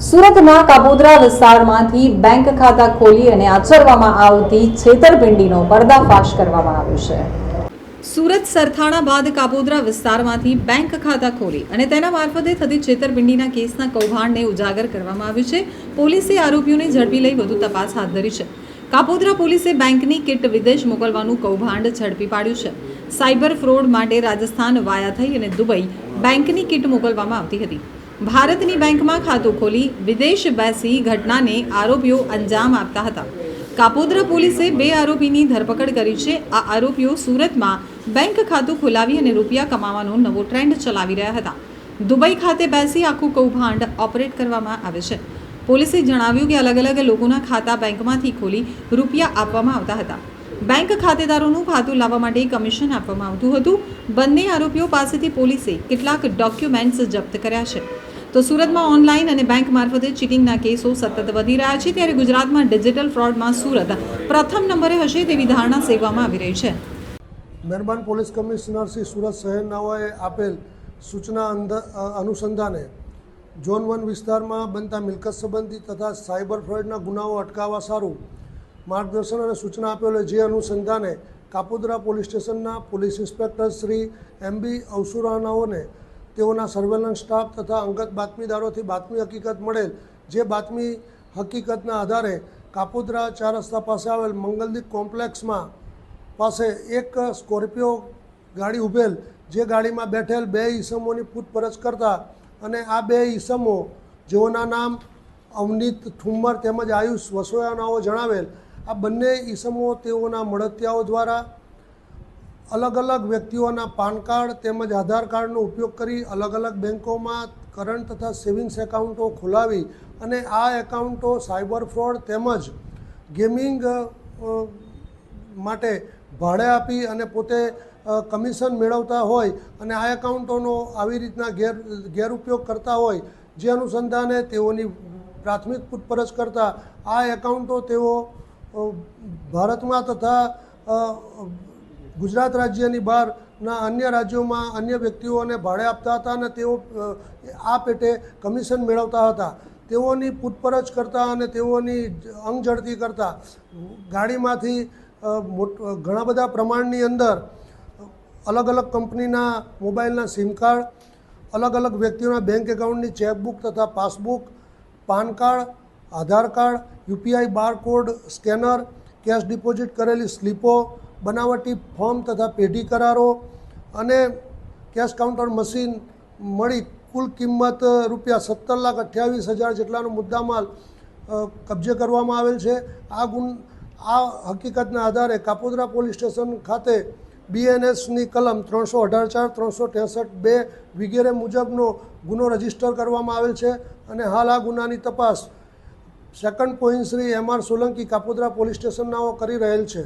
સુરતના કાપોદ્રા વિસ્તારમાંથી બેંક ખાતા ખોલી અને આચરવામાં આવતી છેતરપિંડીનો પર્દાફાશ કરવામાં આવ્યો છે। સુરત સરથાણા બાદ કાપોદ્રા વિસ્તારમાંથી બેંક ખાતા ખોલી અને તેના મારફતે થતી છેતરપિંડીના કેસના કૌભાંડને ઉજાગર કરવામાં આવ્યું છે। પોલીસે આરોપીઓને ઝડપી લઈ વધુ તપાસ હાથ ધરી છે। કાપોદ્રા પોલીસે બેંકની કિટ વિદેશ મોકલવાનું કૌભાંડ ઝડપી પાડ્યું છે। સાયબર ફ્રોડ માટે રાજસ્થાન વાયા થઈ અને દુબઈ બેંકની કિટ મોકલવામાં આવતી હતી। ભારતની બેંકમાં ખાતું ખોલી વિદેશ બેસી ઘટનાને આરોપીઓ અંજામ આપતા હતા। કાપોદ્રા પોલીસે 2 આરોપીની ધરપકડ કરી છે। આ આરોપીઓ સુરતમાં બેંક ખાતું ખોલાવી અને રૂપિયા કમાવાનો નવો ટ્રેન્ડ ચલાવી રહ્યા હતા। દુબઈ ખાતે બેસી આખું કૌભાંડ ઓપરેટ કરવામાં આવે છે। પોલીસે જણાવ્યું કે અલગ અલગ લોકોના ખાતા બેંકમાંથી ખોલી રૂપિયા આપવામાં આવતા હતા। બેંક ખાતેદારોનું ખાતું લાવવા માટે કમિશન આપવામાં આવતું હતું। બંને આરોપીઓ પાસેથી પોલીસે કેટલાક ડોક્યુમેન્ટ્સ જપ્ત કર્યા છે। તો સુરતમાં ઓનલાઈન અને બેંક મારફતે ચીટિંગના કેસો સતત વધી રહ્યા છે, ત્યારે ગુજરાતમાં ડિજિટલ ફ્રોડમાં સુરત પ્રથમ નંબરે હશે તેવી ધારણા સેવવામાં આવી રહી છે। મહેરબાન પોલીસ કમિશનર શ્રી સુરત શહેરનાઓએ આપેલ સૂચના અનુસંધાને ઝોન 1 વિસ્તારમાં બનતા મિલકત સંબંધી તથા સાયબર ફ્રોડના ગુનાઓ અટકાવવા સારું માર્ગદર્શન અને સૂચના આપેલ, જે અનુસંધાને કાપોદ્રા પોલીસ સ્ટેશનના પોલીસ ઇન્સ્પેક્ટર શ્રી MB અવસુરાનાઓને તેઓના સર્વેલન્સ સ્ટાફ તથા અંગત બાતમીદારોથી બાતમી હકીકત મળેલ, જે બાતમી હકીકતના આધારે કાપોદ્રા 4 રસ્તા પાસે આવેલ મંગલદીપ કોમ્પ્લેક્સમાં પાસે એક સ્કોર્પિયો ગાડી ઉભેલ, જે ગાડીમાં બેઠેલ 2 ઈસમોની પૂછપરછ કરતા અને આ 2 ઈસમો જેઓના નામ અવનીત ઠુમ્મર તેમજ આયુષ વસોયાનાઓ જણાવેલ, આ બંને ઈસમો તેઓના મળતિયાઓ દ્વારા અલગ અલગ વ્યક્તિઓના પાન કાર્ડ તેમજ આધાર કાર્ડનો ઉપયોગ કરી અલગ અલગ બેન્કોમાં કરંટ તથા સેવિંગ્સ એકાઉન્ટો ખોલાવી અને આ એકાઉન્ટો સાયબર ફ્રોડ તેમજ ગેમિંગ માટે ભાડે આપી અને પોતે કમિશન મેળવતા હોય અને આ એકાઉન્ટોનો આવી રીતના ગેરઉપયોગ કરતા હોય, જે અનુસંધાને તેઓની પ્રાથમિક પૂછપરછ કરતા આ એકાઉન્ટો તેઓ ભારતમાં તથા ગુજરાત રાજ્યની બહારના અન્ય રાજ્યોમાં અન્ય વ્યક્તિઓને ભાડે આપતા હતા અને તેઓ આ પેટે કમિશન મેળવતા હતા। તેઓની પૂછપરછ કરતાં અને તેઓની અંગઝડતી કરતાં ગાડીમાંથી ઘણા બધા પ્રમાણની અંદર અલગ અલગ કંપનીના મોબાઈલના સિમ કાર્ડ, અલગ અલગ વ્યક્તિઓના બેંક એકાઉન્ટની ચેકબુક તથા passbook, PAN card, Aadhaar card, UPI barcode scanner, cash deposit કરેલી સ્લીપો, બનાવટી ફોર્મ તથા પેઢી કરારો અને કેશ કાઉન્ટર મશીન મળી કુલ કિંમત ₹17,28,000 જેટલાનો મુદ્દામાલ કબજે કરવામાં આવેલ છે। આ હકીકતના આધારે કાપોદ્રા પોલીસ સ્ટેશન ખાતે BNSની કલમ 318(4), 363(2) વગેરે મુજબનો ગુનો રજીસ્ટર કરવામાં આવેલ છે અને હાલ આ ગુનાની તપાસ second point Shri MR Solanki Kapodra police સ્ટેશનનાઓ કરી રહેલ છે।